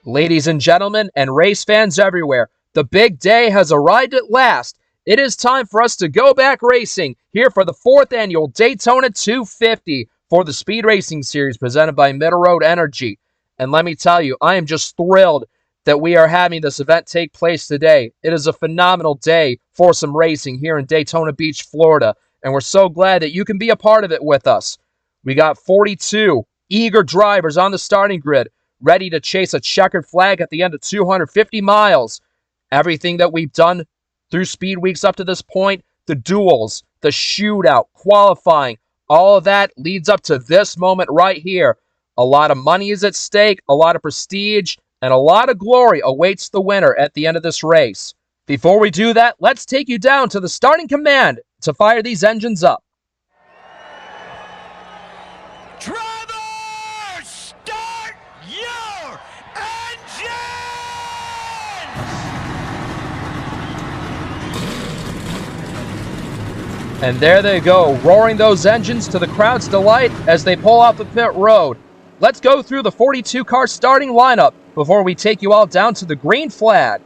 Ladies and gentlemen, and race fans everywhere, the big day has arrived at last. It is time for us to go back racing here for the 4th annual Daytona 250 for the Speed Racing Series presented by Middle Road Energy. And let me tell you, I am just thrilled that we are having this event take place today. It is a phenomenal day for some racing here in Daytona Beach, Florida, and we're so glad that you can be a part of it with us. We got 42 eager drivers on the starting grid, ready to chase a checkered flag at the end of 250 miles. Everything that we've done through Speedweeks up to this point, the duels, the shootout, qualifying, all of that leads up to this moment right here. A lot of money is at stake, a lot of prestige, and a lot of glory awaits the winner at the end of this race. Before we do that, let's take you down to the starting command to fire these engines up. And there they go, roaring those engines to the crowd's delight as they pull off the pit road. Let's go through the 42-car starting lineup before we take you all down to the green flag.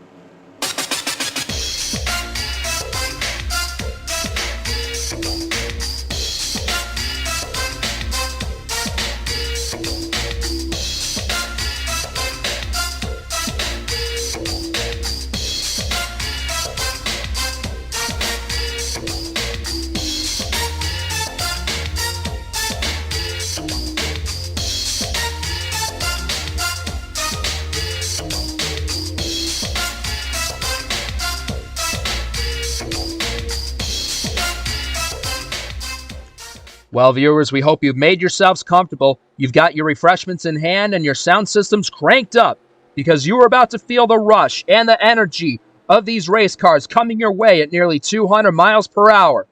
Well, viewers, we hope you've made yourselves comfortable, you've got your refreshments in hand, and your sound systems cranked up, because you are about to feel the rush and the energy of these race cars coming your way at nearly 200 miles per hour.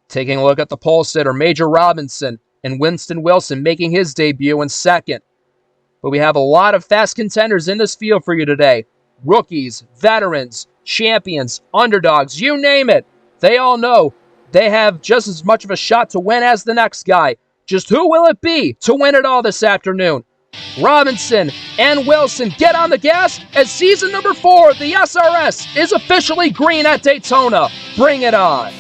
Taking a look at the pole sitter, Major Robinson and Winston Wilson making his debut in second. But we have a lot of fast contenders in this field for you today. Rookies, veterans, champions, underdogs, you name it. They all know they have just as much of a shot to win as the next guy. Just who will it be to win it all this afternoon? Robinson and Wilson get on the gas as season number 4 of the SRS is officially green at Daytona. Bring it on.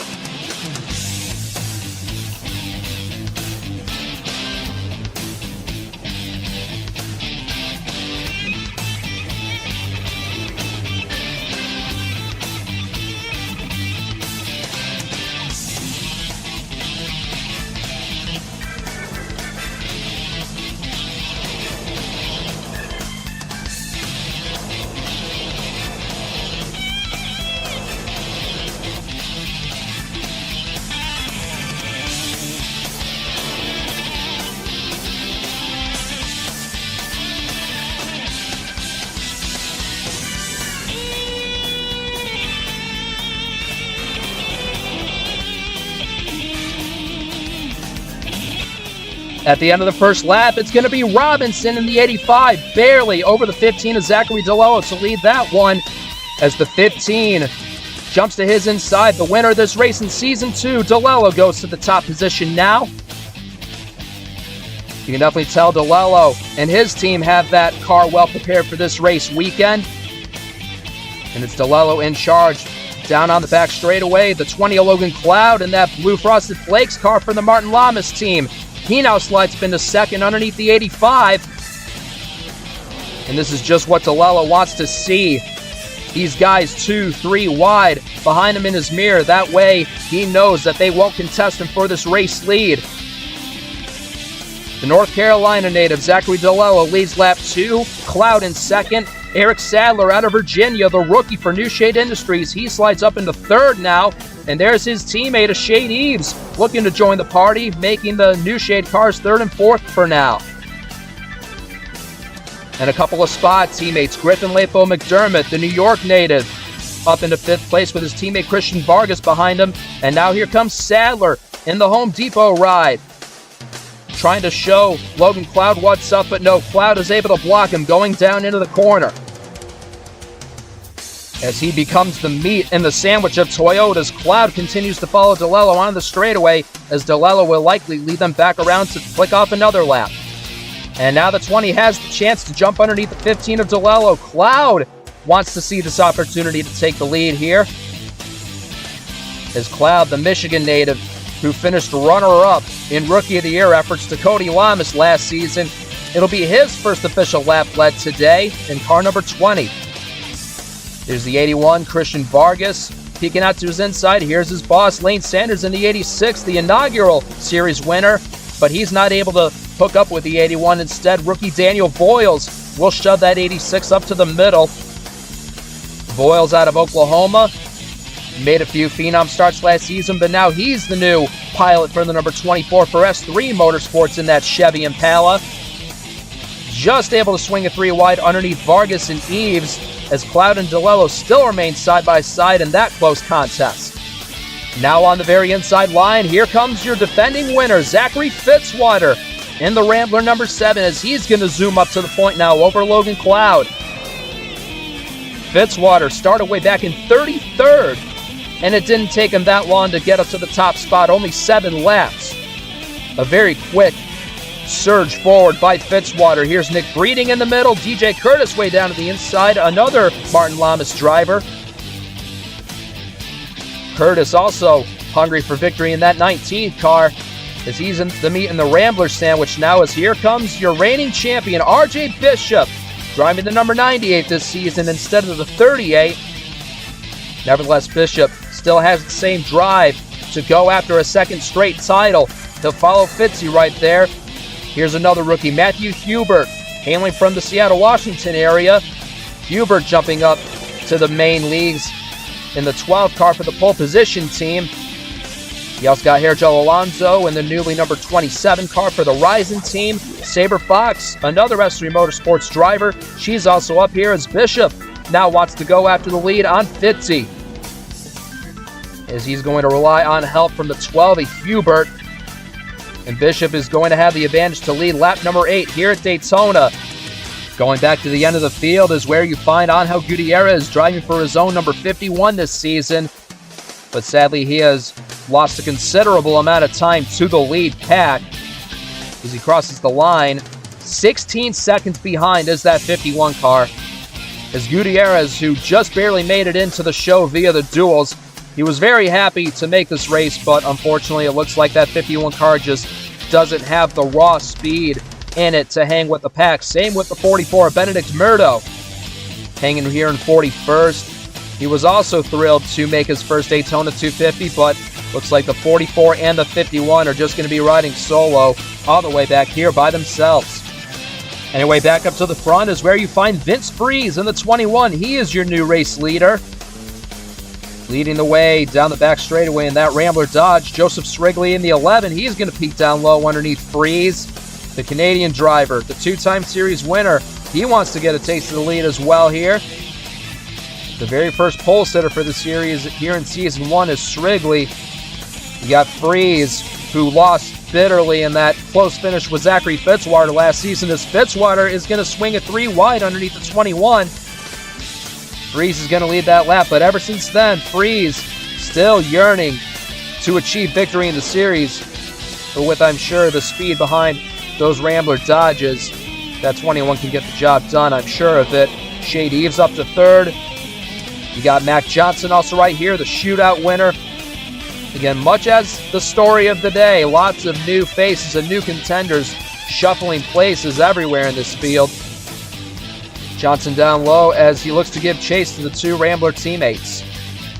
At the end of the first lap, it's going to be Robinson in the 85, barely over the 15 of Zachary DeLello to lead that one as the 15 jumps to his inside. The winner of this race in Season 2, DeLello, goes to the top position now. You can definitely tell DeLello and his team have that car well prepared for this race weekend. And it's DeLello in charge. Down on the back straightaway, the 20 of Logan Cloud and that blue Frosted Flakes car for the Martin Lamas team. He now slides into second underneath the 85. And this is just what DeLello wants to see. These guys 2, 3 wide behind him in his mirror. That way he knows that they won't contest him for this race lead. The North Carolina native Zachary DeLello leads lap 2. Cloud in second. Eric Sadler out of Virginia, the rookie for New Shade Industries. He slides up into third now. And there's his teammate, Shade Eves, looking to join the party, making the New Shade cars third and fourth for now. And a couple of spot teammates, Griffin Lapo McDermott, the New York native, up into fifth place with his teammate Christian Vargas behind him. And now here comes Sadler in the Home Depot ride, trying to show Logan Cloud what's up, but no, Cloud is able to block him going down into the corner. As he becomes the meat in the sandwich of Toyotas, Cloud continues to follow DeLello on the straightaway, as DeLello will likely lead them back around to flick off another lap. And now the 20 has the chance to jump underneath the 15 of DeLello. Cloud wants to see this opportunity to take the lead here. As Cloud, the Michigan native, who finished runner-up in Rookie of the Year efforts to Cody Lamas last season, it'll be his first official lap led today in car number 20. There's the 81, Christian Vargas, peeking out to his inside. Here's his boss, Lane Sanders, in the 86, the inaugural series winner, but he's not able to hook up with the 81. Instead, rookie Daniel Voiles will shove that 86 up to the middle. Voiles out of Oklahoma, made a few phenom starts last season, but now he's the new pilot for the number 24 for S3 Motorsports in that Chevy Impala. Just able to swing a 3 wide underneath Vargas and Eves, as Cloud and DeLello still remain side by side in that close contest. Now on the very inside line, here comes your defending winner, Zachary Fitzwater, in the Rambler number 7, as he's going to zoom up to the point now over Logan Cloud. Fitzwater started way back in 33rd, and it didn't take him that long to get up to the top spot, only 7 laps. A very quick surge forward by Fitzwater. Here's Nick Breeding in the middle, DJ Curtis way down to the inside, another Martin Lamas driver. Curtis also hungry for victory in that 19th car, as he's in the meat in the Rambler sandwich now, as here comes your reigning champion, RJ Bishop, driving the number 98 this season instead of the 38. Nevertheless, Bishop still has the same drive to go after a second straight title. He'll follow Fitzy right there. Here's another rookie, Matthew Hubert, hailing from the Seattle, Washington area. Hubert jumping up to the main leagues in the 12 car for the pole position team. You also got Hergel Alonso in the newly number 27 car for the Ryzen team. Saber Fox, another S3 Motorsports driver. She's also up here, as Bishop now wants to go after the lead on Fitzy, as he's going to rely on help from the 12, Hubert. And Bishop is going to have the advantage to lead lap number 8 here at Daytona. Going back to the end of the field is where you find Angel Gutierrez driving for his own number 51 this season. But sadly, he has lost a considerable amount of time to the lead pack as he crosses the line. 16 seconds behind is that 51 car. As Gutierrez, who just barely made it into the show via the duels, he was very happy to make this race, but unfortunately it looks like that 51 car just doesn't have the raw speed in it to hang with the pack. Same with the 44, Benedict Murdo, hanging here in 41st. He was also thrilled to make his first Daytona 250, but looks like the 44 and the 51 are just going to be riding solo all the way back here by themselves. Anyway, back up to the front is where you find Vince Freeze in the 21. He is your new race leader. Leading the way down the back straightaway in that Rambler Dodge, Joseph Strigley in the 11. He's going to peek down low underneath Freeze. The Canadian driver, the 2-time series winner, he wants to get a taste of the lead as well here. The very first pole sitter for the series here in Season 1 is Strigley. You got Freeze, who lost bitterly in that close finish with Zachary Fitzwater last season, as Fitzwater is going to swing a 3 wide underneath the 21. Freeze is going to lead that lap, but ever since then, Freeze still yearning to achieve victory in the series. But with, I'm sure, the speed behind those Rambler Dodges, that 21 can get the job done, I'm sure of it. Shade Eves up to 3rd. You got Mac Johnson also right here, the shootout winner. Again, much as the story of the day, lots of new faces and new contenders shuffling places everywhere in this field. Johnson down low as he looks to give chase to the 2 Rambler teammates.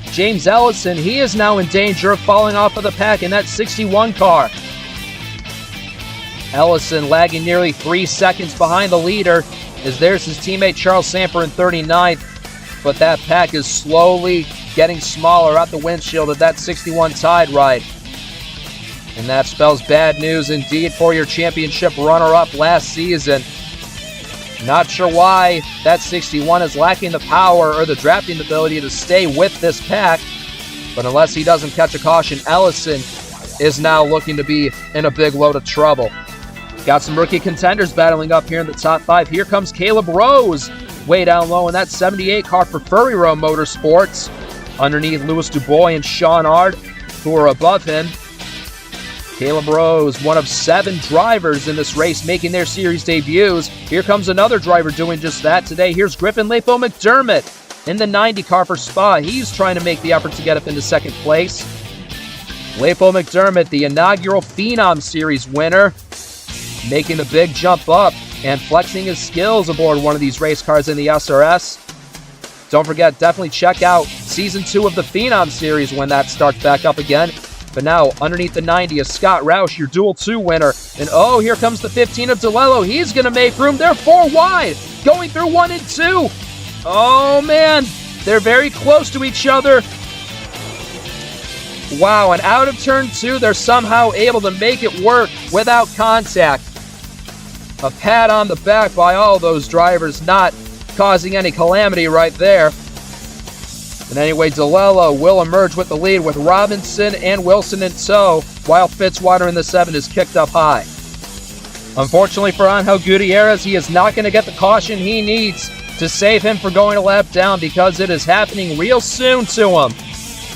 James Ellison, he is now in danger of falling off of the pack in that 61 car. Ellison lagging nearly 3 seconds behind the leader, as there's his teammate Charles Samper in 39th, but that pack is slowly getting smaller out the windshield of that 61 Tide ride. And that spells bad news indeed for your championship runner-up last season. Not sure why that 61 is lacking the power or the drafting ability to stay with this pack, but unless he doesn't catch a caution, Ellison is now looking to be in a big load of trouble. Got some rookie contenders battling up here in the top 5. Here comes Caleb Rose, way down low in that 78 car for Furry Row Motorsports, underneath Louis Dubois and Sean Ard, who are above him. Caleb Rose, one of 7 drivers in this race making their series debuts. Here comes another driver doing just that today. Here's Griffin Lapo McDermott in the 90 car for Spa. He's trying to make the effort to get up into second place. Lapo McDermott, the inaugural Phenom Series winner, making the big jump up and flexing his skills aboard one of these race cars in the SRS. Don't forget, definitely check out Season 2 of the Phenom Series when that starts back up again. But now, underneath the 90 is Scott Roush, your Duel 2 winner. And oh, here comes the 15 of DeLello. He's going to make room. They're 4 wide, going through 1 and 2. Oh, man. They're very close to each other. Wow, and out of turn 2, they're somehow able to make it work without contact. A pat on the back by all those drivers, not causing any calamity right there. And anyway, DeLello will emerge with the lead with Robinson and Wilson in tow, while Fitzwater in the 7 is kicked up high. Unfortunately for Angel Gutierrez, he is not going to get the caution he needs to save him from going a lap down, because it is happening real soon to him.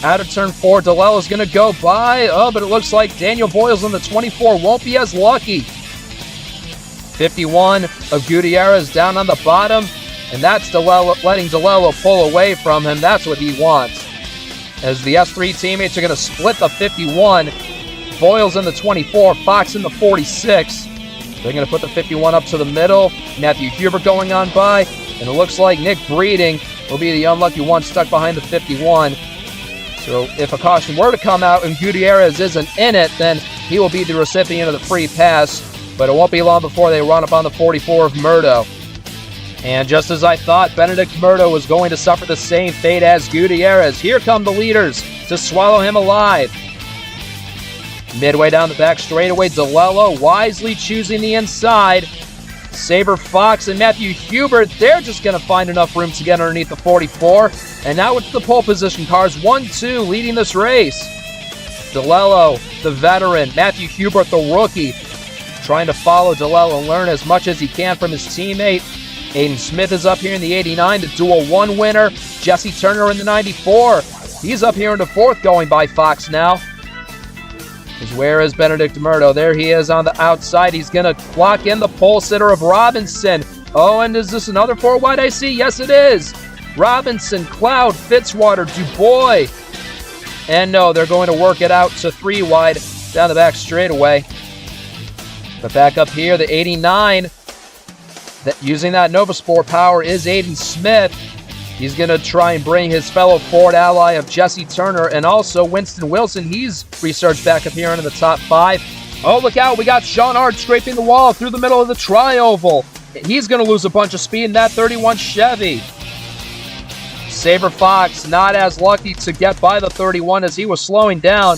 Out of turn 4, DeLello is going to go by. Oh, but it looks like Daniel Boyles in the 24 won't be as lucky. 51 of Gutierrez down on the bottom. And that's DeLello, letting DeLello pull away from him. That's what he wants. As the S3 teammates are going to split the 51. Boyles in the 24, Fox in the 46. They're going to put the 51 up to the middle. Matthew Huber going on by. And it looks like Nick Breeding will be the unlucky one stuck behind the 51. So if a caution were to come out and Gutierrez isn't in it, then he will be the recipient of the free pass. But it won't be long before they run up on the 44 of Murdo. And just as I thought, Benedict Murdo was going to suffer the same fate as Gutierrez. Here come the leaders to swallow him alive. Midway down the back straightaway, DeLello wisely choosing the inside. Saber Fox and Matthew Hubert, they're just going to find enough room to get underneath the 44. And now it's the pole position cars, 1-2, leading this race. DeLello, the veteran, Matthew Hubert, the rookie, trying to follow DeLello and learn as much as he can from his teammate. Aiden Smith is up here in the 89, the Duel 1 winner. Jesse Turner in the 94. He's up here in the 4th, going by Fox now. Where is Benedict Murdo? There he is on the outside. He's going to lock in the pole sitter of Robinson. Oh, and is this another 4 wide I see? Yes, it is. Robinson, Cloud, Fitzwater, Dubois. And no, they're going to work it out to 3 wide down the back straightaway. But back up here, the 89, using that Novasport power is Aiden Smith. He's going to try and bring his fellow Ford ally of Jesse Turner and also Winston Wilson. He's resurged back up here into the top 5. Oh, look out. We got Sean Hart scraping the wall through the middle of the tri-oval. He's going to lose a bunch of speed in that 31 Chevy. Saber Fox not as lucky to get by the 31 as he was slowing down.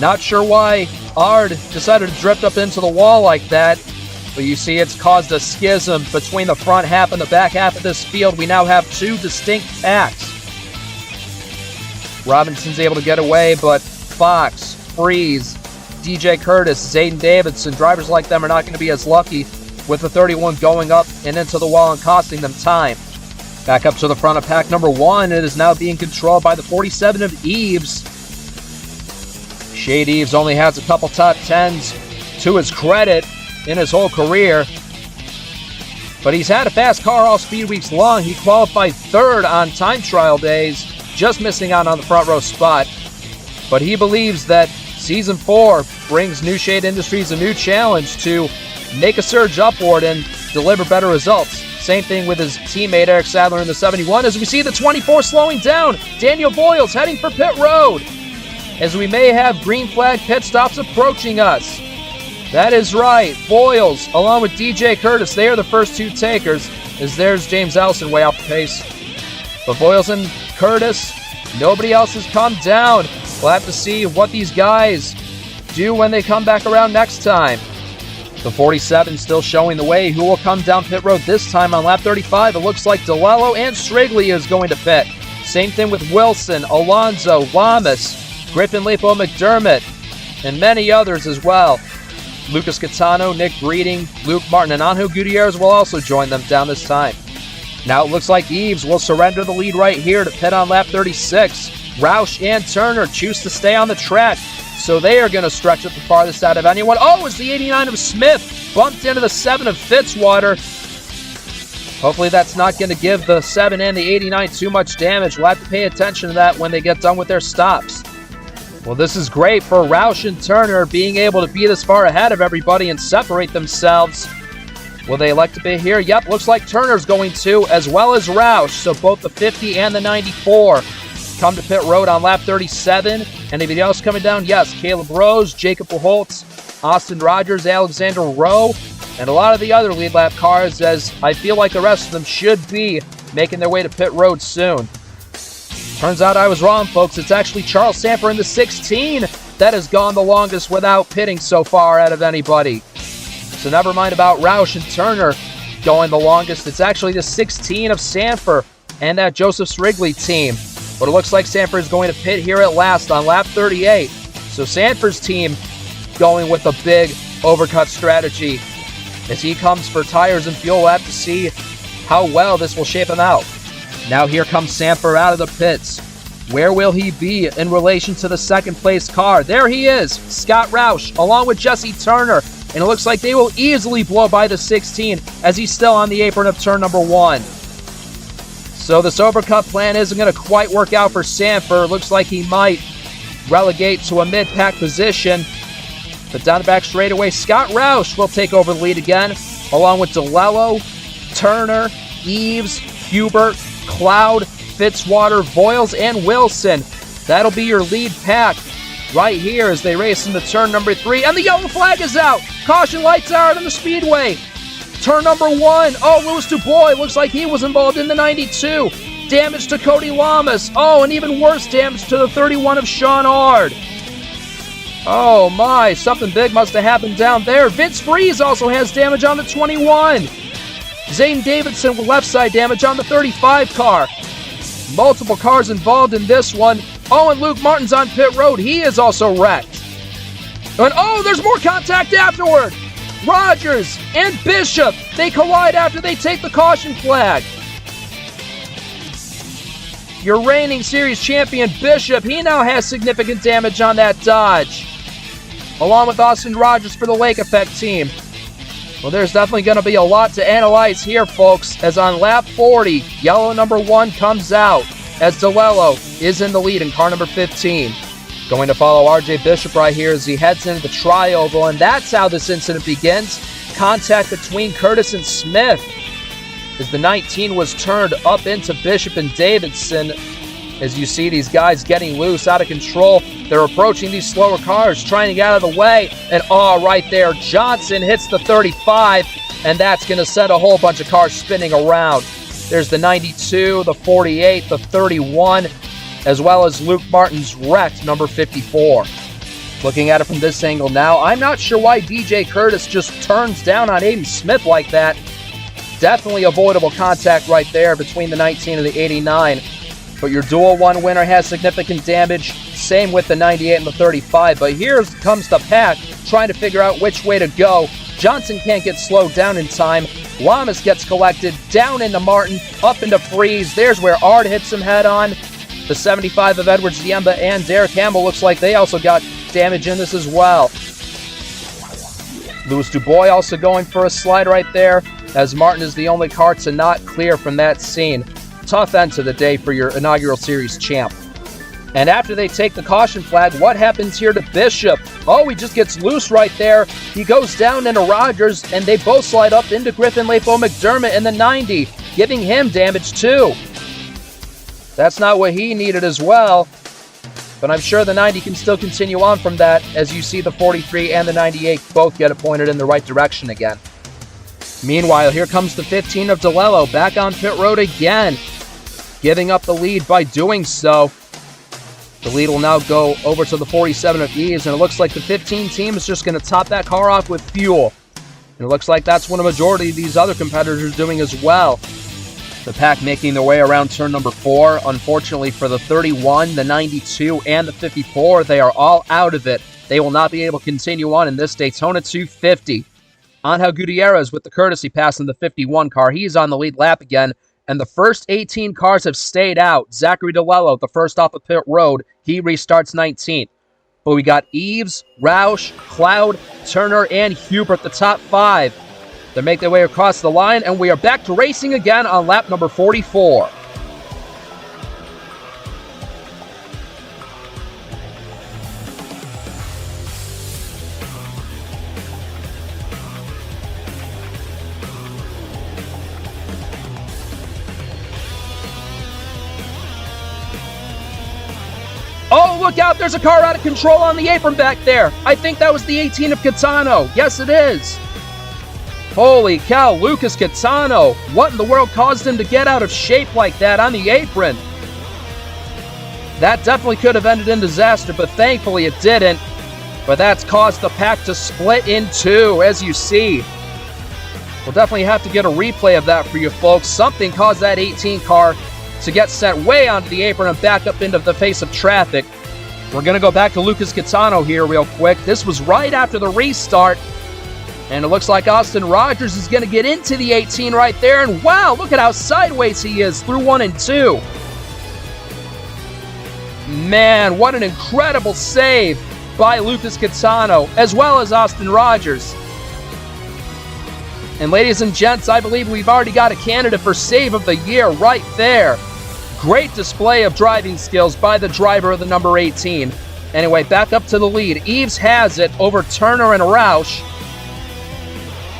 Not sure why Ard decided to drift up into the wall like that. But you see, it's caused a schism between the front half and the back half of this field. We now have 2 distinct packs. Robinson's able to get away, but Fox, Freeze, DJ Curtis, Zayden Davidson, drivers like them are not going to be as lucky with the 31 going up and into the wall and costing them time. Back up to the front of pack number 1. It is now being controlled by the 47 of Eves. Shade Eves only has a couple top 10s to his credit in his whole career, but he's had a fast car all Speedweeks long. He qualified 3rd on time trial days, just missing out on the front row spot. But he believes that Season 4 brings New Shade Industries a new challenge to make a surge upward and deliver better results. Same thing with his teammate Eric Sadler in the 71. As we see the 24 slowing down, Daniel Boyles heading for pit road, as we may have green flag pit stops approaching us. That is right. Boyles, along with DJ Curtis, they are the first 2 takers, as there's James Ellison way off the pace. But Boyles and Curtis, nobody else has come down. We'll have to see what these guys do when they come back around next time. The 47 still showing the way. Who will come down pit road this time on lap 35? It looks like DeLello and Strigley is going to pit. Same thing with Wilson, Alonso, Lamas, Griffin Lapo McDermott, and many others as well. Lucas Catano, Nick Breeding, Luke Martin, and Angel Gutierrez will also join them down this time. Now it looks like Eves will surrender the lead right here to pit on lap 36. Roush and Turner choose to stay on the track. So they are going to stretch it the farthest out of anyone. Oh, it's the 89 of Smith. Bumped into the 7 of Fitzwater. Hopefully that's not going to give the 7 and the 89 too much damage. We'll have to pay attention to that when they get done with their stops. Well, this is great for Roush and Turner being able to be this far ahead of everybody and separate themselves. Will they elect to be here? Yep, looks like Turner's going to, as well as Roush. So both the 50 and the 94 come to pit road on lap 37. Anybody else coming down? Yes, Caleb Rose, Jacob Holtz, Austin Rogers, Alexander Rowe, and a lot of the other lead lap cars, as I feel like the rest of them should be making their way to pit road soon. Turns out I was wrong, folks. It's actually Charles Sanford in the 16 that has gone the longest without pitting so far out of anybody. So never mind about Roush and Turner going the longest. It's actually the 16 of Sanford and that Joseph Wrigley team. But it looks like Sanford is going to pit here at last on lap 38. So Sanford's team going with a big overcut strategy. As he comes for tires and fuel, we'll have to see how well this will shape him out. Now here comes Sanford out of the pits. Where will he be in relation to the second place car? There he is, Scott Roush, along with Jesse Turner. And it looks like they will easily blow by the 16 as he's still on the apron of turn number 1. So this overcut plan isn't going to quite work out for Sanford. Looks like he might relegate to a mid-pack position. But down the back straightaway, Scott Roush will take over the lead again, along with DeLello, Turner, Eves, Hubert, Cloud, Fitzwater, Voiles, and Wilson. That'll be your lead pack right here as they race into turn number 3. And the yellow flag is out. Caution lights are out on the speedway. Turn number 1. Oh, Louis Dubois. Looks like he was involved in the 92. Damage to Cody Lamas. Oh, and even worse damage to the 31 of Sean Ard. Oh my, something big must have happened down there. Vince Freeze also has damage on the 21. Zane Davidson with left side damage on the 35 car. Multiple cars involved in this one. Oh, and Luke Martin's on pit road. He is also wrecked. And oh, there's more contact afterward. Rogers and Bishop, they collide after they take the caution flag. Your reigning series champion Bishop, he now has significant damage on that Dodge, along with Austin Rogers for the Lake Effect team. Well, there's definitely going to be a lot to analyze here, folks, as on lap 40, yellow number 1 comes out as DeLello is in the lead in car number 15. Going to follow RJ Bishop right here as he heads into the tri-oval, and that's how this incident begins. Contact between Curtis and Smith as the 19 was turned up into Bishop and Davidson. As you see these guys getting loose, out of control. They're approaching these slower cars, trying to get out of the way. And oh, right there, Johnson hits the 35, and that's going to set a whole bunch of cars spinning around. There's the 92, the 48, the 31, as well as Luke Martin's wrecked number 54. Looking at it from this angle now, I'm not sure why DJ Curtis just turns down on Aiden Smith like that. Definitely avoidable contact right there between the 19 and the 89. But your dual 1 winner has significant damage. Same with the 98 and the 35. But here comes the pack trying to figure out which way to go. Johnson can't get slowed down in time. Lamas gets collected down into Martin, up into Freeze. There's where Ard hits him head on. The 75 of Edwards Diemba and Derek Campbell looks like they also got damage in this as well. Louis Dubois also going for a slide right there, as Martin is the only car to not clear from that scene. Tough end to the day for your inaugural series champ. And after they take the caution flag, what happens here to Bishop? Oh, he just gets loose right there. He goes down into Rogers, and they both slide up into Griffin Lapo McDermott in the 90, giving him damage too. That's not what he needed as well, but I'm sure the 90 can still continue on from that, as you see the 43 and the 98 both get it pointed in the right direction again. Meanwhile, here comes the 15 of DeLello back on pit road again, giving up the lead by doing so. The lead will now go over to the 47 of Eves, and it looks like the 15 team is just going to top that car off with fuel. And it looks like that's what a majority of these other competitors are doing as well. The pack making their way around turn number 4. Unfortunately for the 31, the 92, and the 54, they are all out of it. They will not be able to continue on in this Daytona 250. Angel Gutierrez with the courtesy pass in the 51 car. He's on the lead lap again. And the first 18 cars have stayed out. Zachary DeLello, the first off of pit road, he restarts 19th. but we got Eves, Roush, Cloud, Turner, and Hubert, the top 5. They make their way across the line, and we are back to racing again on lap number 44. Oh, look out, there's a car out of control on the apron back there. I think that was the 18 of Catano. Yes, it is. Holy cow, Lucas Catano. What in the world caused him to get out of shape like that on the apron? That definitely could have ended in disaster, but thankfully it didn't. But that's caused the pack to split in two, as you see. We'll definitely have to get a replay of that for you folks. Something caused that 18 car to get sent way onto the apron and back up into the face of traffic. We're going to go back to Lucas Catano here real quick. This was right after the restart. And it looks like Austin Rogers is going to get into the 18 right there. And wow, look at how sideways he is through 1 and 2. Man, what an incredible save by Lucas Catano, as well as Austin Rogers. And ladies and gents, I believe we've already got a candidate for Save of the Year right there. Great display of driving skills by the driver of the number 18. Anyway, back up to the lead. Eves has it over Turner and Roush.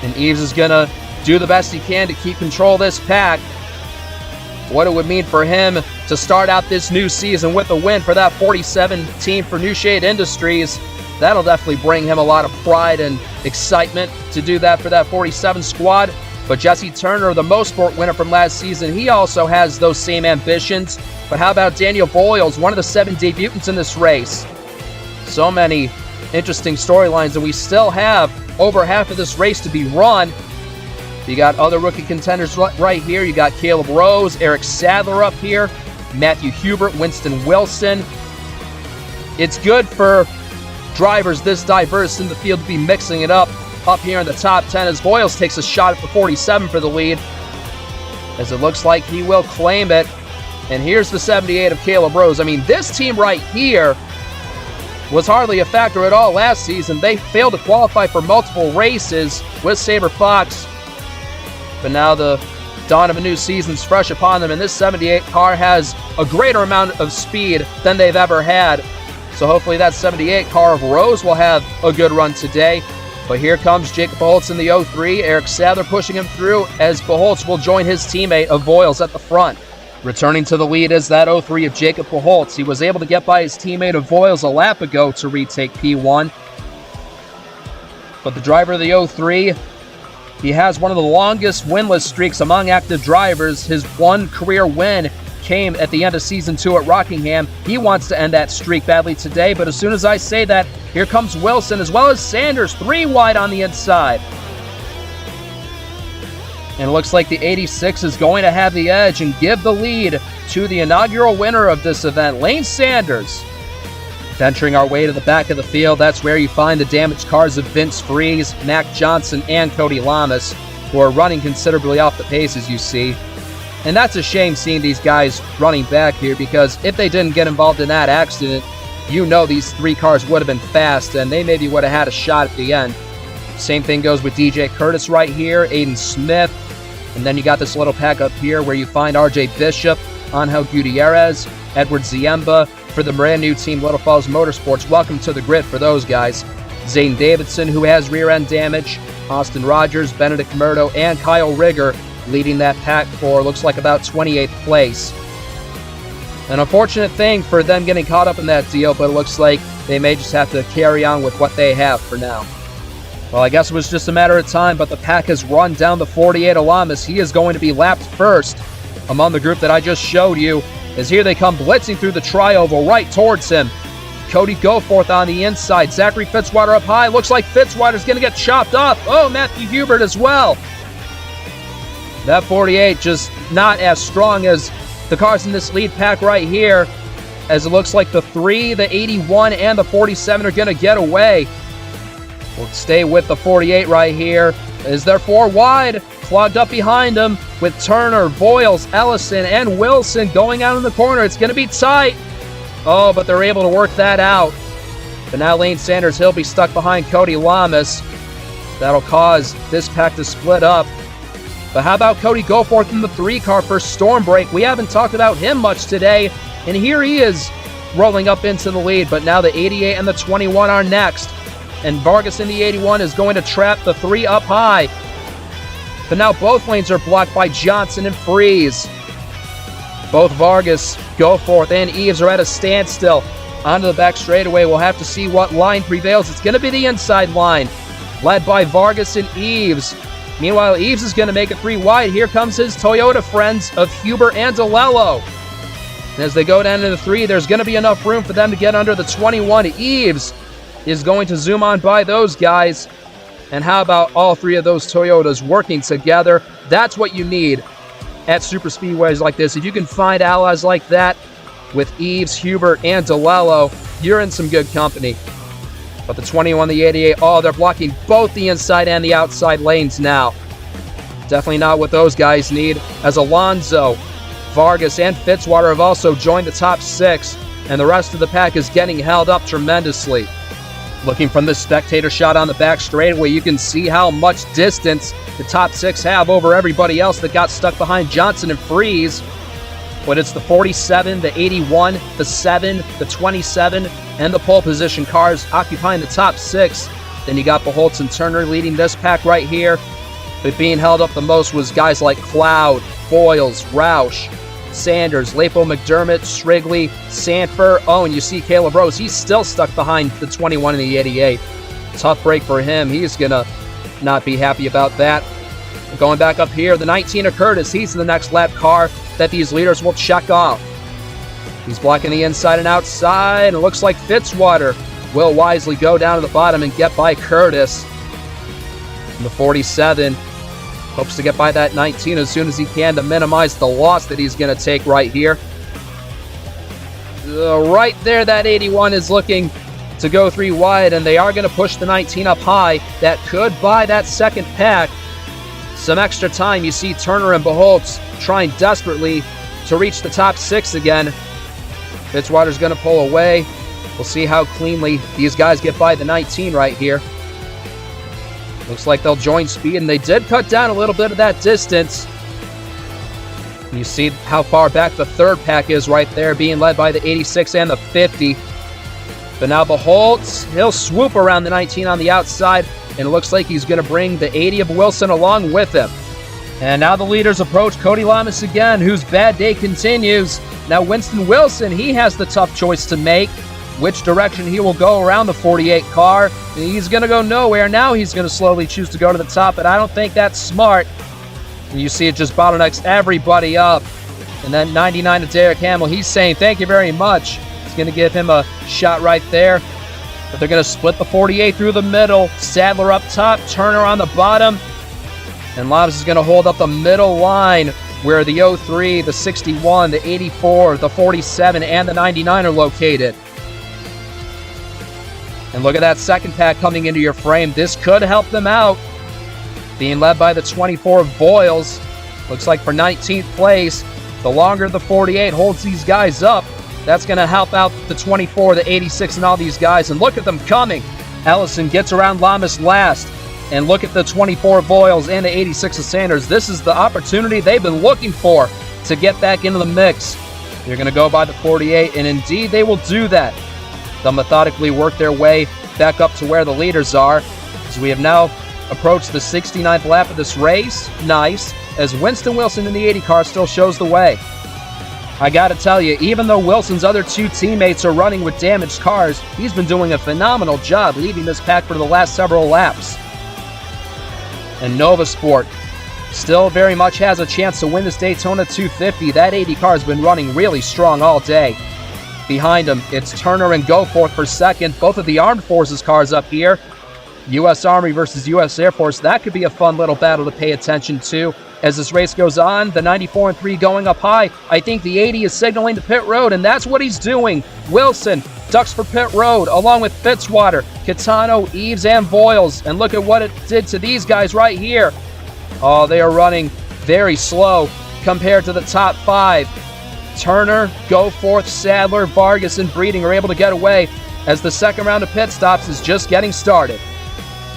And Eves is going to do the best he can to keep control of this pack. What it would mean for him to start out this new season with a win for that 47 team for New Shade Industries. That'll definitely bring him a lot of pride and excitement to do that for that 47 squad. But Jesse Turner, the Mosport winner from last season, he also has those same ambitions. But how about Daniel Boyles, one of the 7 debutants in this race? So many interesting storylines, and we still have over half of this race to be run. You got other rookie contenders right here. You got Caleb Rose, Eric Sadler up here, Matthew Hubert, Winston Wilson. It's good for drivers this diverse in the field to be mixing it up here in the top 10 as Boyles takes a shot at the 47 for the lead, as it looks like he will claim it. And here's the 78 of Caleb Rose. I mean, this team right here was hardly a factor at all last season. They failed to qualify for multiple races with Sabre Fox, but now the dawn of a new season's fresh upon them, and this 78 car has a greater amount of speed than they've ever had. So hopefully that 78 car of Rose will have a good run today. But here comes Jacob Beholtz in the 03. Eric Sadler pushing him through as Beholtz will join his teammate of Boyles at the front. Returning to the lead is that 03 of Jacob Beholtz. He was able to get by his teammate of Boyles a lap ago to retake P1. But the driver of the 03, he has one of the longest winless streaks among active drivers. His one career win came at the end of Season 2 at Rockingham. He wants to end that streak badly today, but as soon as I say that, here comes Wilson as well as Sanders, 3 wide on the inside. And it looks like the 86 is going to have the edge and give the lead to the inaugural winner of this event, Lane Sanders. Venturing our way to the back of the field, that's where you find the damaged cars of Vince Freeze, Mac Johnson, and Cody Lamas, who are running considerably off the pace, as you see. And that's a shame seeing these guys running back here, because if they didn't get involved in that accident, you know these 3 cars would have been fast, and they maybe would have had a shot at the end. Same thing goes with DJ Curtis right here, Aiden Smith, and then you got this little pack up here where you find RJ Bishop, Angel Gutierrez, Edward Ziemba for the brand new team Little Falls Motorsports. Welcome to the grid for those guys. Zane Davidson, who has rear end damage, Austin Rogers, Benedict Murdo, and Kyle Rigger leading that pack for looks like about 28th place. An unfortunate thing for them getting caught up in that deal, but it looks like they may just have to carry on with what they have for now. Well, I guess it was just a matter of time, but the pack has run down the 48 Alamas. He is going to be lapped first among the group that I just showed you, as here they come blitzing through the tri-oval right towards him. Cody Goforth on the inside. Zachary Fitzwater up high. Looks like Fitzwater's going to get chopped off. Oh, Matthew Hubert as well. That 48 just not as strong as the cars in this lead pack right here, as it looks like the 3, the 81, and the 47 are going to get away. We'll stay with the 48 right here, as they're 4 wide, clogged up behind them with Turner, Boyles, Ellison, and Wilson going out in the corner. It's going to be tight. Oh, but they're able to work that out. But now Lane Sanders, he'll be stuck behind Cody Lamas. That'll cause this pack to split up. But how about Cody Goforth in the 3-car for Stormbreak? We haven't talked about him much today, and here he is rolling up into the lead. But now the 88 and the 21 are next, and Vargas in the 81 is going to trap the 3 up high. But now both lanes are blocked by Johnson and Freeze. Both Vargas, Goforth, and Eves are at a standstill. Onto the back straightaway, we'll have to see what line prevails. It's going to be the inside line, led by Vargas and Eves. Meanwhile, Eves is going to make it 3 wide. Here comes his Toyota friends of Huber and DeLello. And as they go down to the 3, there's going to be enough room for them to get under the 21. Eves is going to zoom on by those guys. And how about all 3 of those Toyotas working together? That's what you need at super speedways like this. If you can find allies like that with Eves, Huber, and DeLello, you're in some good company. But the 21, the 88, oh, they're blocking both the inside and the outside lanes now. Definitely not what those guys need, as Alonso, Vargas, and Fitzwater have also joined the top 6, and the rest of the pack is getting held up tremendously. Looking from this spectator shot on the back straightaway, you can see how much distance the top 6 have over everybody else that got stuck behind Johnson and Freeze. But it's the 47, the 81, the 7, the 27, and the pole position cars occupying the top 6. Then you got Beholtz and Turner leading this pack right here. But being held up the most was guys like Cloud, Boyles, Roush, Sanders, Lapo, McDermott, Strigley, Sanford. Oh, and you see Caleb Rose. He's still stuck behind the 21 and the 88. Tough break for him. He's going to not be happy about that. Going back up here, the 19 of Curtis. He's the next lap car that these leaders will check off. He's blocking the inside and outside, and it looks like Fitzwater will wisely go down to the bottom and get by Curtis. And the 47 hopes to get by that 19 as soon as he can to minimize the loss that he's going to take right here. Right there, that 81 is looking to go 3 wide, and they are going to push the 19 up high. That could buy that second pack some extra time. You see Turner and Beholtz trying desperately to reach the top 6 again. Fitzwater's going to pull away. We'll see how cleanly these guys get by the 19 right here. Looks like they'll join speed, and they did cut down a little bit of that distance. You see how far back the third pack is right there, being led by the 86 and the 50. But now Beholtz, he'll swoop around the 19 on the outside, and it looks like he's going to bring the 80 of Wilson along with him. And now the leaders approach Cody Lamas again, whose bad day continues. Now Winston Wilson, he has the tough choice to make, which direction he will go around the 48 car. He's going to go nowhere. Now he's going to slowly choose to go to the top, but I don't think that's smart. And you see it just bottlenecks everybody up. And then 99 to Derek Hamill, he's saying thank you very much. It's going to give him a shot right there. But they're going to split the 48 through the middle. Sadler up top, Turner on the bottom. And Lamas is going to hold up the middle line where the 03, the 61, the 84, the 47, and the 99 are located. And look at that second pack coming into your frame. This could help them out. Being led by the 24 of Boyles. Looks like for 19th place, the longer the 48 holds these guys up, that's going to help out the 24, the 86, and all these guys. And look at them coming. Ellison gets around Lamas last. And look at the 24 Boyles and the 86 of Sanders. This is the opportunity they've been looking for to get back into the mix. They're going to go by the 48, and indeed they will do that. They'll methodically work their way back up to where the leaders are, as we have now approached the 69th lap of this race. Nice, as Winston Wilson in the 80 car still shows the way. I gotta tell you, even though Wilson's other 2 teammates are running with damaged cars, he's been doing a phenomenal job leading this pack for the last several laps. And Nova Sport still very much has a chance to win this Daytona 250. That 80 car has been running really strong all day. Behind him, it's Turner and Goforth for second. Both of the Armed Forces cars up here. U.S. Army versus U.S. Air Force. That could be a fun little battle to pay attention to. As this race goes on, the 94 and 3 going up high. I think the 80 is signaling to pit road, and that's what he's doing. Wilson ducks for pit road, along with Fitzwater, Catano, Eves, and Boyles. And look at what it did to these guys right here. Oh, they are running very slow compared to the top 5. Turner, Goforth, Sadler, Vargas, and Breeding are able to get away. as the second round of pit stops is just getting started.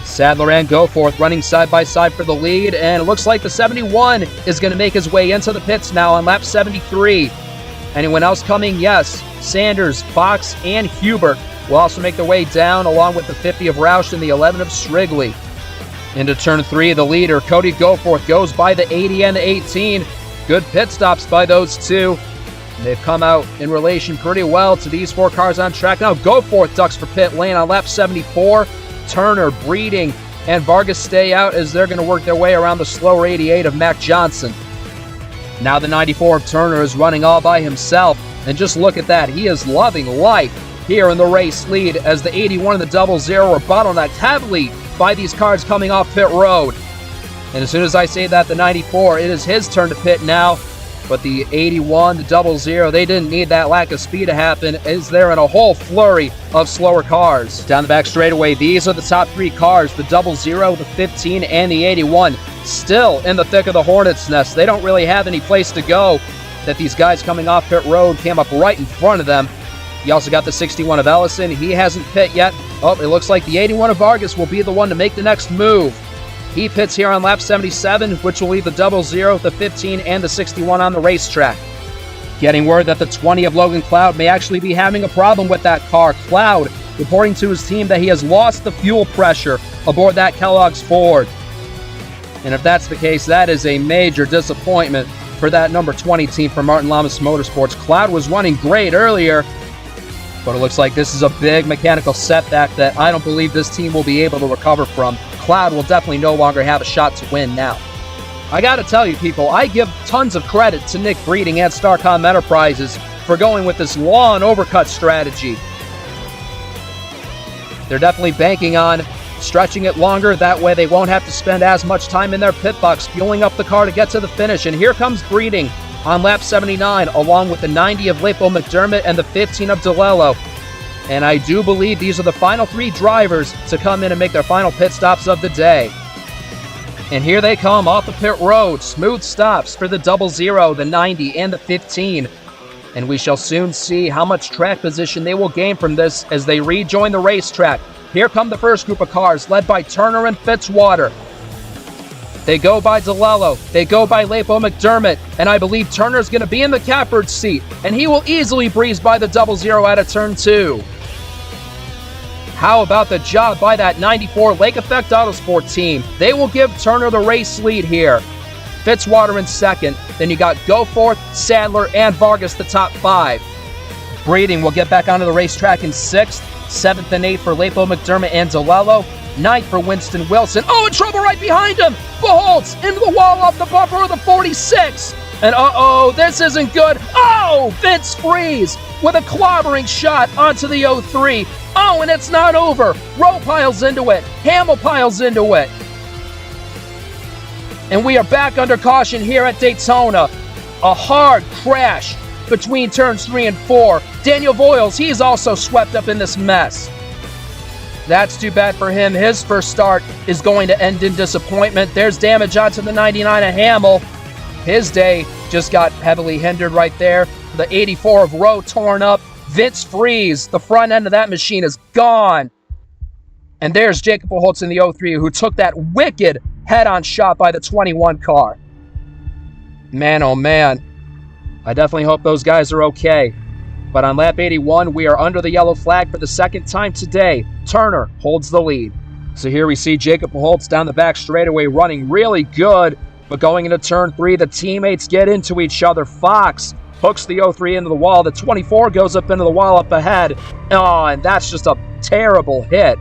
Sadler and Goforth running side by side for the lead, and it looks like the 71 is going to make his way into the pits now on lap 73. Anyone else coming? Yes. Sanders, Fox, and Hubert will also make their way down, along with the 50 of Roush and the 11 of Strigley. Into turn 3, the leader, Cody Goforth, goes by the 80 and the 18. Good pit stops by those two. They've come out in relation pretty well to these 4 cars on track. Now Goforth ducks for pit lane on lap 74. Turner, Breeding, and Vargas stay out as they're going to work their way around the slower 88 of Mac Johnson. Now the 94 of Turner is running all by himself, and just look at that. He is loving life here in the race lead as the 81 and the 00 are bottlenecked heavily by these cars coming off pit road. And as soon as I say that, the 94, it is his turn to pit now. But the 81, the 00, they didn't need that lack of speed to happen as they're in a whole flurry of slower cars. Down the back straightaway, these are the top 3 cars, the 00, the 15, and the 81. Still in the thick of the Hornet's nest. They don't really have any place to go. That these guys coming off pit road came up right in front of them. You also got the 61 of Ellison. He hasn't pit yet. Oh, it looks like the 81 of Vargas will be the one to make the next move. He pits here on lap 77, which will leave the 00, the 15, and the 61 on the racetrack. Getting word that the 20 of Logan Cloud may actually be having a problem with that car. Cloud reporting to his team that he has lost the fuel pressure aboard that Kellogg's Ford. And if that's the case, that is a major disappointment for that number 20 team for Martin Lamas Motorsports. Cloud was running great earlier, but it looks like this is a big mechanical setback that I don't believe this team will be able to recover from. Cloud will definitely no longer have a shot to win now. I gotta tell you people, I give tons of credit to Nick Breeding and Starcom Enterprises for going with this lawn overcut strategy. They're definitely banking on stretching it longer, that way they won't have to spend as much time in their pit box fueling up the car to get to the finish. And here comes Breeding on lap 79, along with the 90 of Lepo McDermott and the 15 of DeLello. And I do believe these are the final 3 drivers to come in and make their final pit stops of the day. And here they come off the pit road. Smooth stops for the 00, the 90, and the 15. And we shall soon see how much track position they will gain from this as they rejoin the racetrack. Here come the first group of cars, led by Turner and Fitzwater. They go by DeLello, they go by Lepo McDermott, and I believe Turner's going to be in the catbird seat, and he will easily breeze by the 00 out of turn 2. How about the job by that 94 Lake Effect Autosport team? They will give Turner the race lead here. Fitzwater in second. Then you got Goforth, Sadler, and Vargas the top 5. Breeding will get back onto the racetrack in 6th. 7th and 8th for Lepo McDermott and DeLello. 9th for Winston Wilson. Oh, in trouble right behind him! Beholtz into the wall off the bumper of the 46. And uh-oh, this isn't good. Oh, Vince Freeze with a clobbering shot onto the 03. Oh, and it's not over. Rowe piles into it. Hamill piles into it. And we are back under caution here at Daytona. A hard crash between turns 3 and 4. Daniel Voiles, he's also swept up in this mess. That's too bad for him. His first start is going to end in disappointment. There's damage onto the 99 of Hamill. His day just got heavily hindered right there. The 84 of Rowe torn up. Vince Freeze, the front end of that machine is gone. And there's Jacob Pujols in the 03 who took that wicked head-on shot by the 21 car. Man, oh man. I definitely hope those guys are okay. But on lap 81, we are under the yellow flag for the second time today. Turner holds the lead. So here we see Jacob Pujols down the back straightaway running really good. But going into turn 3, the teammates get into each other. Fox hooks the 03 into the wall. The 24 goes up into the wall up ahead. Oh, and that's just a terrible hit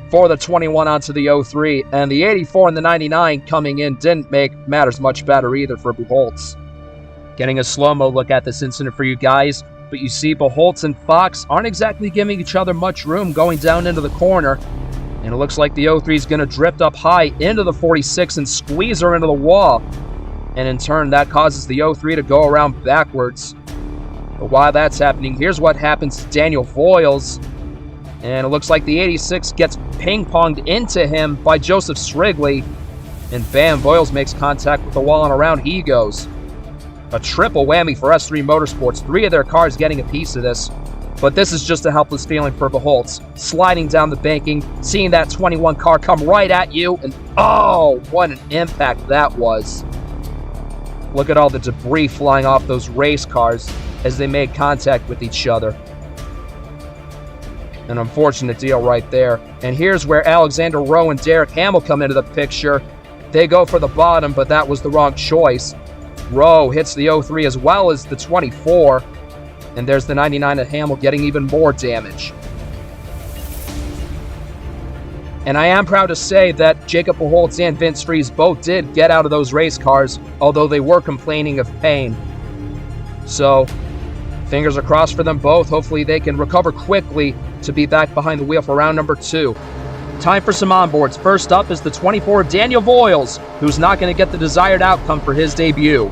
for the 21 onto the 03. And the 84 and the 99 coming in didn't make matters much better either for Pujols. Getting a slow-mo look at this incident for you guys. But you see Pujols and Fox aren't exactly giving each other much room going down into the corner. And it looks like the 03 is going to drift up high into the 46 and squeeze her into the wall. And in turn, that causes the 03 to go around backwards. But while that's happening, here's what happens to Daniel Voiles. And it looks like the 86 gets ping-ponged into him by Joseph Strigley. And bam, Voiles makes contact with the wall and around he goes. A triple whammy for S3 Motorsports. 3 of their cars getting a piece of this. But this is just a helpless feeling for Beholtz. Sliding down the banking, seeing that 21 car come right at you, and oh, what an impact that was. Look at all the debris flying off those race cars as they made contact with each other. An unfortunate deal right there. And here's where Alexander Rowe and Derek Hamill come into the picture. They go for the bottom, but that was the wrong choice. Rowe hits the 03 as well as the 24. And there's the 99 of Hamill getting even more damage. And I am proud to say that Jacob Beholtz and Vince Friese both did get out of those race cars, although they were complaining of pain. So, fingers are crossed for them both. Hopefully they can recover quickly to be back behind the wheel for round number 2. Time for some onboards. First up is the 24 Daniel Voiles, who's not going to get the desired outcome for his debut.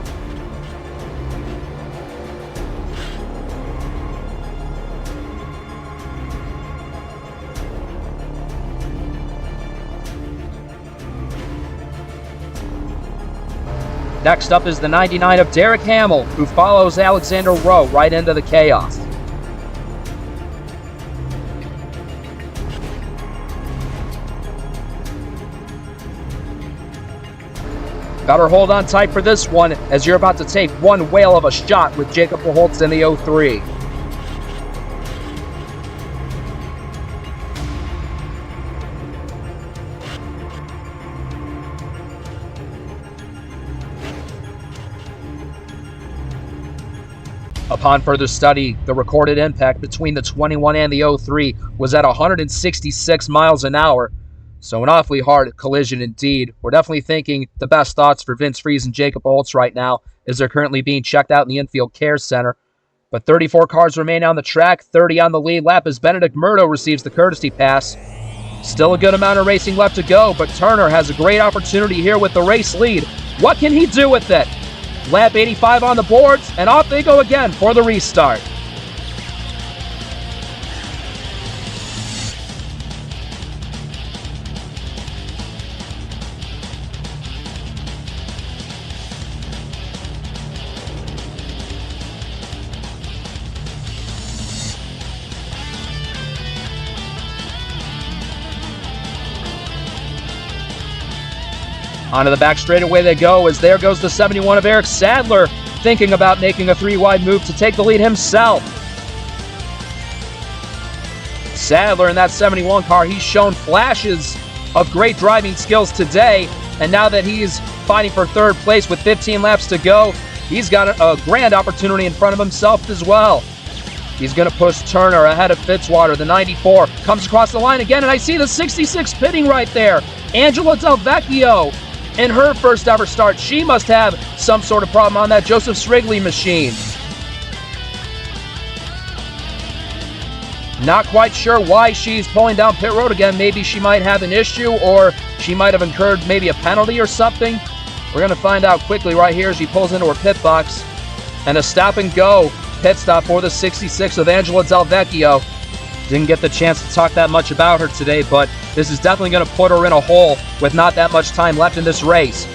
Next up is the 99 of Derek Hamill, who follows Alexander Rowe right into the chaos. Better hold on tight for this one, as you're about to take one whale of a shot with Jacob Beholtz in the 03. Upon further study, the recorded impact between the 21 and the 03 was at 166 miles an hour. So an awfully hard collision indeed. We're definitely thinking the best thoughts for Vince Friese and Jacob Beholtz right now, as they're currently being checked out in the infield care center. But 34 cars remain on the track, 30 on the lead lap as Benedict Murdo receives the courtesy pass. Still a good amount of racing left to go, but Turner has a great opportunity here with the race lead. What can he do with it? Lap 85 on the boards, and off they go again for the restart. Onto the back straightaway they go, as there goes the 71 of Eric Sadler, thinking about making a 3-wide move to take the lead himself. Sadler in that 71 car, he's shown flashes of great driving skills today, and now that he's fighting for third place with 15 laps to go, he's got a grand opportunity in front of himself as well. He's going to push Turner ahead of Fitzwater. The 94 comes across the line again, and I see the 66 pitting right there. Angela Del Vecchio. In her first ever start, she must have some sort of problem on that Joseph Srigley machine. Not quite sure why she's pulling down pit road again. Maybe she might have an issue, or she might have incurred maybe a penalty or something. We're going to find out quickly right here as she pulls into her pit box. And a stop and go pit stop for the 66 of Angela Del Vecchio. Didn't get the chance to talk that much about her today, but this is definitely going to put her in a hole with not that much time left in this race.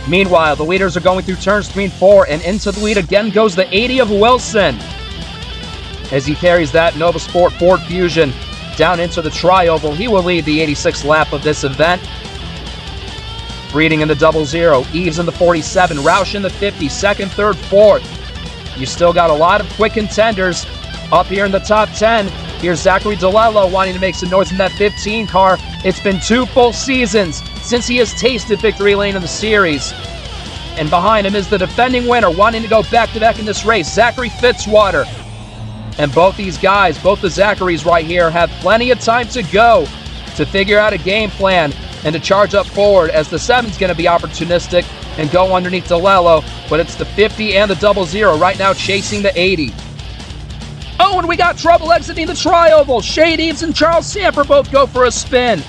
Meanwhile, the leaders are going through turn screen 4, and into the lead again goes the 80 of Wilson, as he carries that Nova Sport Ford Fusion down into the tri-oval. He will lead the 86th lap of this event. Breeding in the 00, Eves in the 47, Roush in the 50, second, third, fourth. You still got a lot of quick contenders up here in the top 10. Here's Zachary DeLello wanting to make some noise in that 15 car. It's been 2 full seasons since he has tasted victory lane in the series. And behind him is the defending winner wanting to go back-to-back in this race, Zachary Fitzwater. And both these guys, both the Zacharys right here, have plenty of time to go to figure out a game plan and to charge up forward, as the 7's going to be opportunistic and go underneath DeLello. But it's the 50 and the 00 right now chasing the 80. Oh, and we got trouble exiting the tri-oval. Shane Eves and Charles Samper both go for a spin.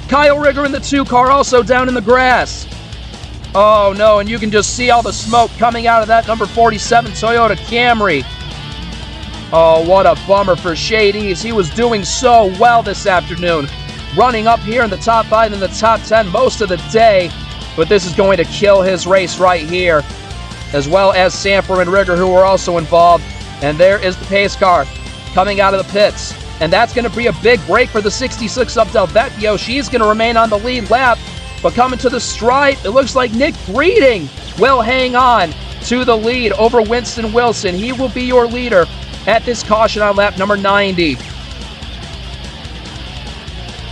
Kyle Rigger in the 2 car also down in the grass. Oh no, and you can just see all the smoke coming out of that number 47 Toyota Camry. Oh, what a bummer for Shane Eves. He was doing so well this afternoon, running up here in the top 5 and the top 10 most of the day. But this is going to kill his race right here, as well as Samper and Rigger, who were also involved. And there is the pace car. coming out of the pits. And that's going to be a big break for the 66 of Del Vecchio. She's going to remain on the lead lap. But coming to the stripe, it looks like Nick Breeding will hang on to the lead over Winston Wilson. He will be your leader at this caution on lap number 90.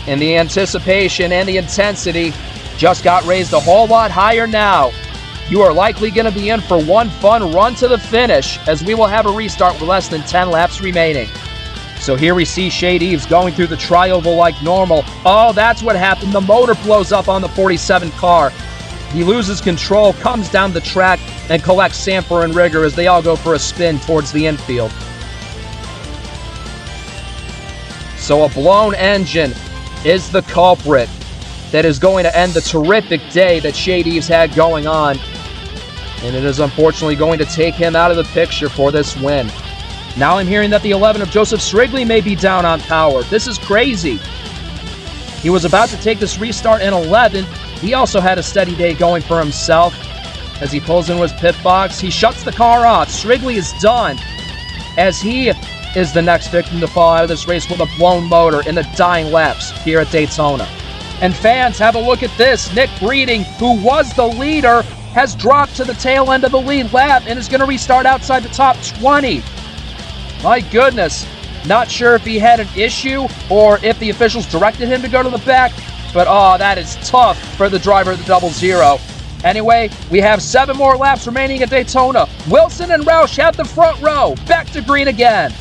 And the anticipation and the intensity just got raised a whole lot higher now. You are likely going to be in for one fun run to the finish, as we will have a restart with less than 10 laps remaining. So here we see Shade Eves going through the tri-oval like normal. Oh, that's what happened. The motor blows up on the 47 car. He loses control, comes down the track, and collects Samper and Rigger as they all go for a spin towards the infield. So a blown engine is the culprit that is going to end the terrific day that Shade Eves had going on. And it is unfortunately going to take him out of the picture for this win. Now I'm hearing that the 11 of Joseph Strigley may be down on power. This is crazy. He was about to take this restart in 11th. He also had a steady day going for himself. As he pulls into his pit box, he shuts the car off. Strigley is done, as he is the next victim to fall out of this race with a blown motor in the dying laps here at Daytona. And fans, have a look at this. Nick Breeding, who was the leader, has dropped to the tail end of the lead lap and is going to restart outside the top 20. My goodness. Not sure if he had an issue or if the officials directed him to go to the back, but that is tough for the driver of the 00. Anyway, we have 7 more laps remaining at Daytona. Wilson and Roush at the front row. Back to green again.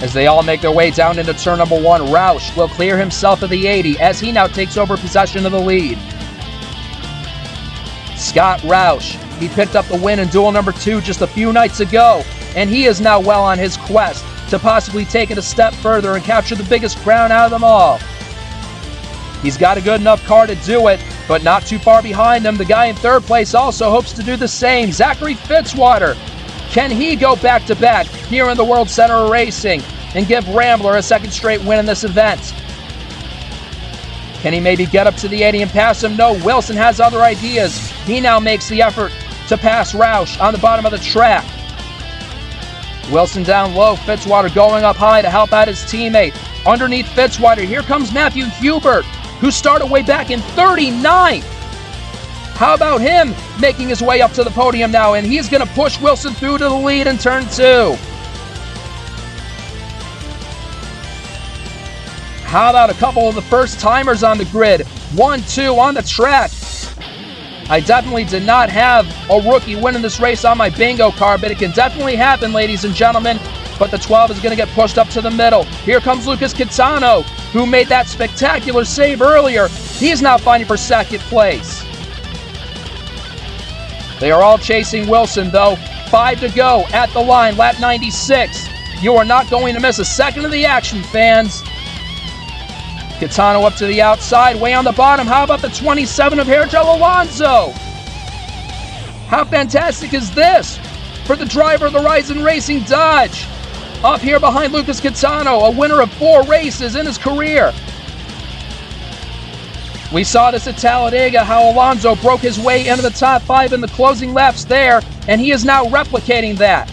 As they all make their way down into turn number 1, Roush will clear himself of the 80 as he now takes over possession of the lead. Scott Roush, he picked up the win in duel number 2 just a few nights ago, and he is now well on his quest to possibly take it a step further and capture the biggest crown out of them all. He's got a good enough car to do it, but not too far behind him. The guy in third place also hopes to do the same, Zachary Fitzwater. Can he go back-to-back here in the World Center of Racing and give Rambler a second straight win in this event? Can he maybe get up to the 80 and pass him? No, Wilson has other ideas. He now makes the effort to pass Roush on the bottom of the track. Wilson down low, Fitzwater going up high to help out his teammate. Underneath Fitzwater, here comes Matthew Hubert, who started way back in 39th. How about him making his way up to the podium now, and he's going to push Wilson through to the lead in turn 2. How about a couple of the first-timers on the grid? 1-2 on the track. I definitely did not have a rookie winning this race on my bingo card, but it can definitely happen, ladies and gentlemen. But the 12 is going to get pushed up to the middle. Here comes Lucas Catano, who made that spectacular save earlier. He's now fighting for second place. They are all chasing Wilson, though. 5 to go at the line, lap 96. You are not going to miss a second of the action, fans. Catano up to the outside, way on the bottom. How about the 27 of Hergel Alonso? How fantastic is this for the driver of the Ryzen Racing Dodge? Up here behind Lucas Catano, a winner of 4 races in his career. We saw this at Talladega, how Alonso broke his way into the top 5 in the closing laps there, and he is now replicating that.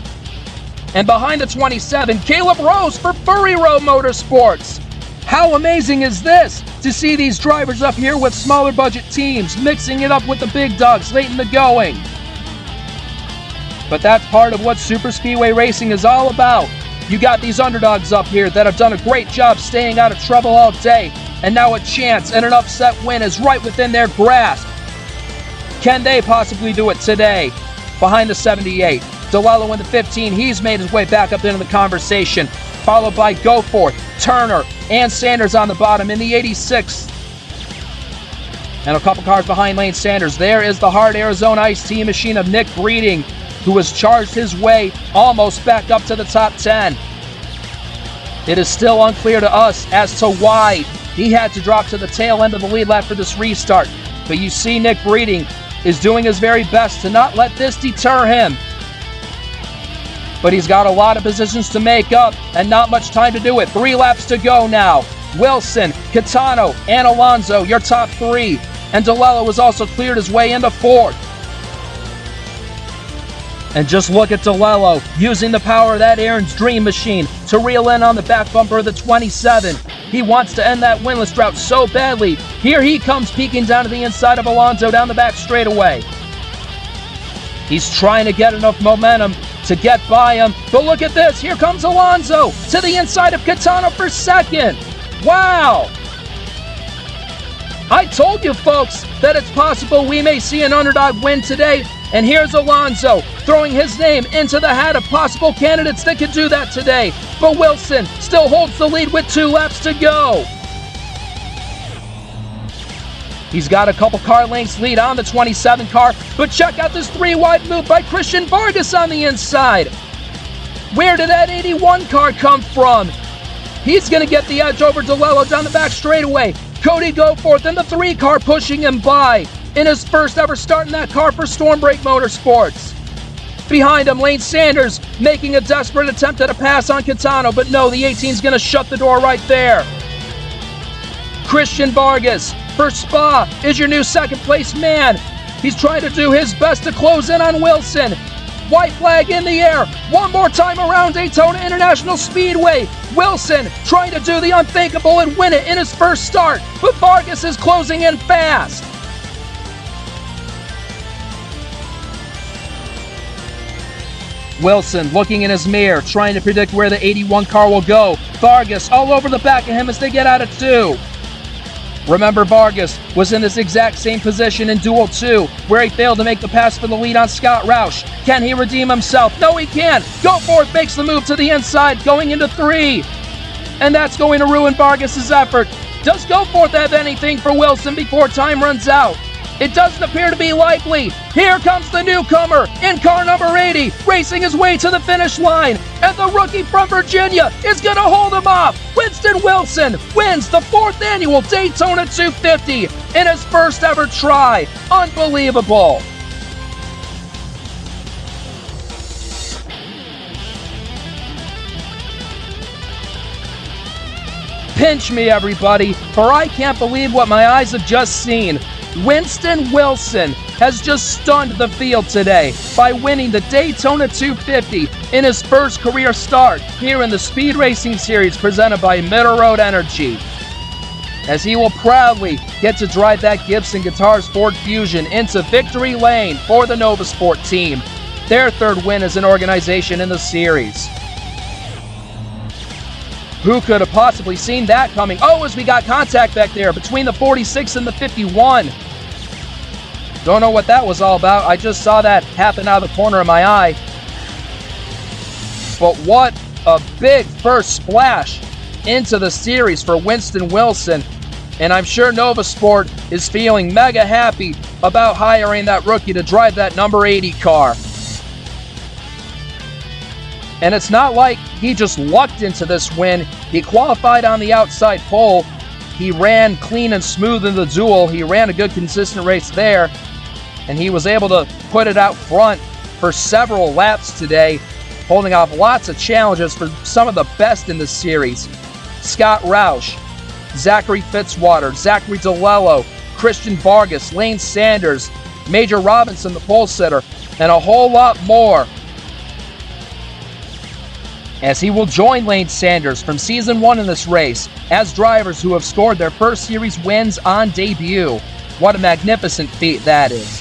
And behind the 27, Caleb Rose for Furry Road Motorsports. How amazing is this to see these drivers up here with smaller budget teams mixing it up with the big dogs late in the going. But that's part of what Super Speedway Racing is all about. You got these underdogs up here that have done a great job staying out of trouble all day, and now a chance and an upset win is right within their grasp. Can they possibly do it today? Behind the 78, DeLello in the 15, he's made his way back up into the conversation, followed by Goforth, Turner, and Sanders on the bottom in the 86. And a couple cars behind Lane Sanders. There is the hard Arizona Ice Tea machine of Nick Breeding, who has charged his way almost back up to the top 10. It is still unclear to us as to why he had to drop to the tail end of the lead lap for this restart. But you see Nick Breeding is doing his very best to not let this deter him. But he's got a lot of positions to make up and not much time to do it. 3 laps to go now. Wilson, Catano, and Alonso, your top 3. And DeLello has also cleared his way into fourth. And just look at DeLello using the power of that Aaron's Dream Machine to reel in on the back bumper of the 27. He wants to end that winless drought so badly. Here he comes peeking down to the inside of Alonso down the back straightaway. He's trying to get enough momentum to get by him. But look at this. Here comes Alonso to the inside of Catano for second. Wow. I told you, folks, that it's possible we may see an underdog win today. And here's Alonso throwing his name into the hat of possible candidates that could do that today. But Wilson still holds the lead with 2 laps to go. He's got a couple car lengths lead on the 27 car, but check out this 3-wide move by Christian Vargas on the inside. Where did that 81 car come from? He's going to get the edge over DeLello down the back straightaway. Cody Goforth in the 3 car pushing him by in his first ever start in that car for Stormbreak Motorsports. Behind him, Lane Sanders making a desperate attempt at a pass on Catano, but no, the 18's going to shut the door right there. Christian Vargas for Spa is your new second place man. He's trying to do his best to close in on Wilson. White flag in the air. One more time around Daytona International Speedway. Wilson trying to do the unthinkable and win it in his first start, but Vargas is closing in fast. Wilson looking in his mirror, trying to predict where the 81 car will go. Vargas all over the back of him as they get out of 2. Remember, Vargas was in this exact same position in Duel 2, where he failed to make the pass for the lead on Scott Roush. Can he redeem himself? No, he can't. Goforth makes the move to the inside, going into 3. And that's going to ruin Vargas' effort. Does Goforth have anything for Wilson before time runs out? It doesn't appear to be likely. Here comes the newcomer in car number 80, racing his way to the finish line. And the rookie from Virginia is going to hold him off. Winston Wilson wins the 4th annual Daytona 250 in his first ever try. Unbelievable. Pinch me, everybody, for I can't believe what my eyes have just seen. Winston Wilson has just stunned the field today by winning the Daytona 250 in his first career start here in the Speed Racing Series presented by Middle Road Energy. As he will proudly get to drive that Gibson Guitars Ford Fusion into victory lane for the Novasport team, their 3rd win as an organization in the series. Who could have possibly seen that coming? Oh, as we got contact back there between the 46 and the 51. Don't know what that was all about. I just saw that happen out of the corner of my eye. But what a big first splash into the series for Winston Wilson. And I'm sure Novasport is feeling mega happy about hiring that rookie to drive that number 80 car. And it's not like he just lucked into this win. He qualified on the outside pole. He ran clean and smooth in the duel. He ran a good, consistent race there. And he was able to put it out front for several laps today, holding off lots of challenges for some of the best in the series. Scott Roush, Zachary Fitzwater, Zachary DeLello, Christian Vargas, Lane Sanders, Major Robinson, the pole sitter, and a whole lot more. As he will join Lane Sanders from Season 1 in this race as drivers who have scored their first series wins on debut. What a magnificent feat that is.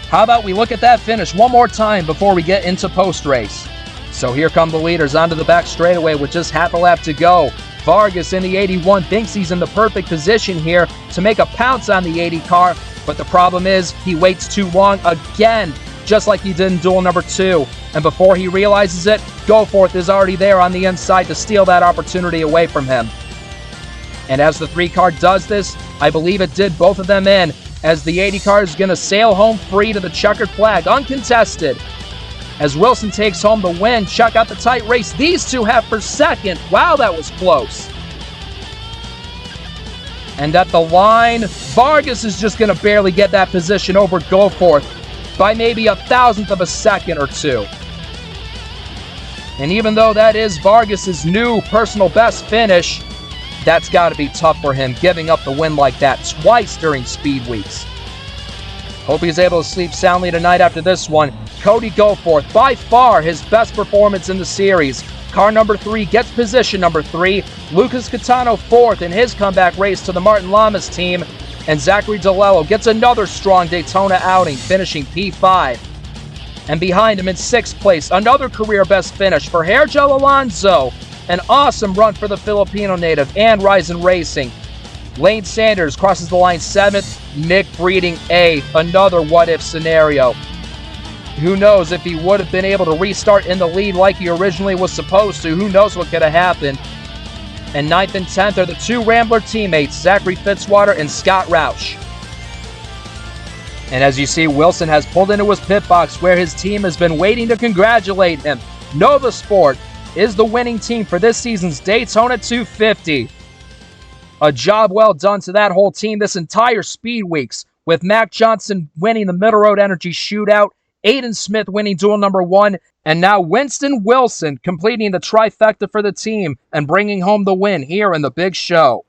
How about we look at that finish one more time before we get into post-race. So here come the leaders onto the back straightaway with just half a lap to go. Vargas in the 81 thinks he's in the perfect position here to make a pounce on the 80 car, but the problem is he waits too long again, just like he did in duel number 2. And before he realizes it, Goforth is already there on the inside to steal that opportunity away from him. And as the 3 car does this, I believe it did both of them in, as the 80 car is going to sail home free to the checkered flag, uncontested. As Wilson takes home the win, check out the tight race these two have for second. Wow, that was close. And at the line, Vargas is just going to barely get that position over Goforth by maybe 1,000th of a second or 2. And even though that is Vargas' new personal best finish, that's got to be tough for him, giving up the win like that twice during Speedweeks. Hope he's able to sleep soundly tonight after this one. Cody Goforth, by far his best performance in the series. Car number 3 gets position number 3. Lucas Catano 4th in his comeback race to the Martin Lamas team. And Zachary DeLello gets another strong Daytona outing, finishing P5. And behind him in 6th place, another career best finish for Hergel Alonso. An awesome run for the Filipino native and Ryzen Racing. Lane Sanders crosses the line 7th, Nick Breeding 8th, another what-if scenario. Who knows if he would have been able to restart in the lead like he originally was supposed to. Who knows what could have happened. And 9th and 10th are the 2 Rambler teammates, Zachary Fitzwater and Scott Roush. And as you see, Wilson has pulled into his pit box where his team has been waiting to congratulate him. Nova Sport is the winning team for this season's Daytona 250. A job well done to that whole team this entire Speedweeks, with Mac Johnson winning the Middle Road Energy Shootout, Aiden Smith winning duel number 1, and now Winston Wilson completing the trifecta for the team and bringing home the win here in the big show.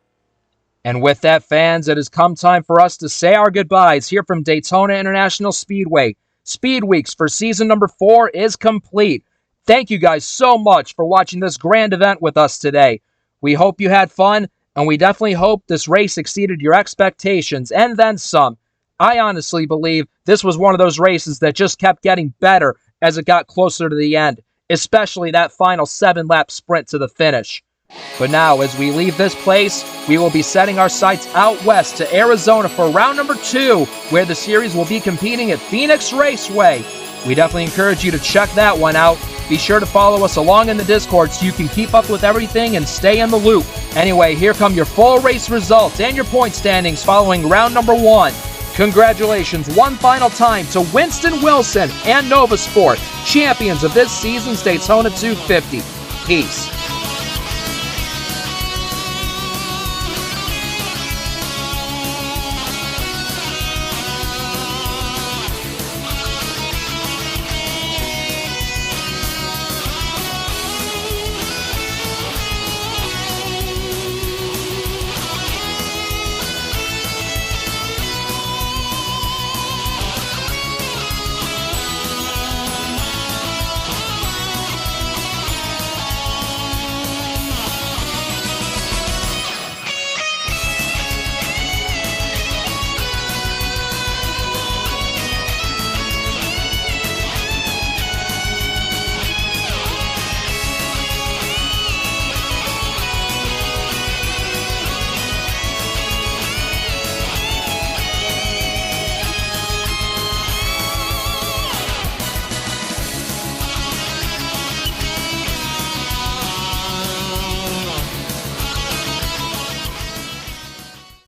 And with that, fans, it has come time for us to say our goodbyes here from Daytona International Speedway. Speedweeks for season number 4 is complete. Thank you guys so much for watching this grand event with us today. We hope you had fun, and we definitely hope this race exceeded your expectations, and then some. I honestly believe this was one of those races that just kept getting better as it got closer to the end, especially that final 7-lap sprint to the finish. But now, as we leave this place, we will be setting our sights out west to Arizona for round number 2, where the series will be competing at Phoenix Raceway. We definitely encourage you to check that one out. Be sure to follow us along in the Discord so you can keep up with everything and stay in the loop. Anyway, here come your full race results and your point standings following round number 1. Congratulations one final time to Winston Wilson and Nova Sport, champions of this season's Daytona 250. Peace.